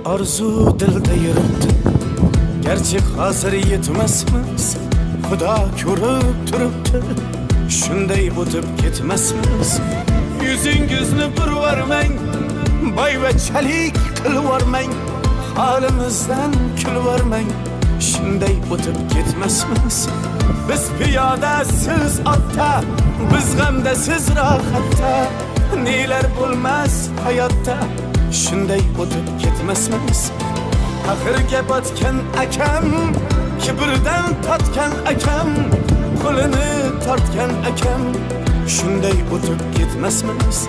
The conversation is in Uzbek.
orzu dilda yuribdi, gerçek hozir yetmasmiz. Xudo ko'rib turibdi, shunday o'tib ketmasmiz. Yüzüngizni burvarmang, boyvachalik qilvormang, holimizdan kulvormang, shunday o'tib ketmasmiz. Biz piyoda, siz otda, biz g'amda, siz rohatda, nelar bo'lmas hayotda, shunday o'tib ketmasmiz. Axirga botgan akam, kibrdan totgan akam, qo'lini tortgan akam, shunday o'tib ketmasmiz.